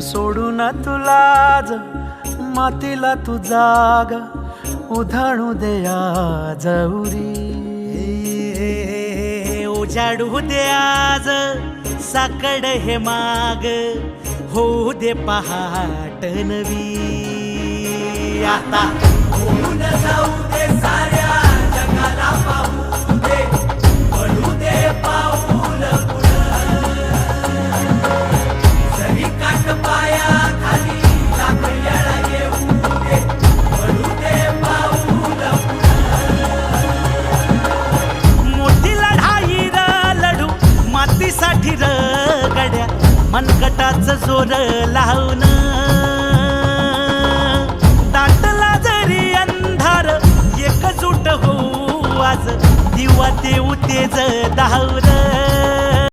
सोडून तुलाज मातीला तू जाग उधाणू दे आज उरी. उजाडू दे आज साकड हे माग होऊ दे पहाट नवी. आता होऊन जाऊ दे साऱ्या जगाला पाहू दे पडू दे पाऊल पुढं. जरी काट पाया खाली लाख येळा येऊ दे पडू दे पाऊल पुढं. मोठी लढाई र लढू मातीसाठी र गड्या मनगटाचं जोर लावून. दाटला जरी अंधार एकजूट होऊ आज दिवा देऊ तेज धावून.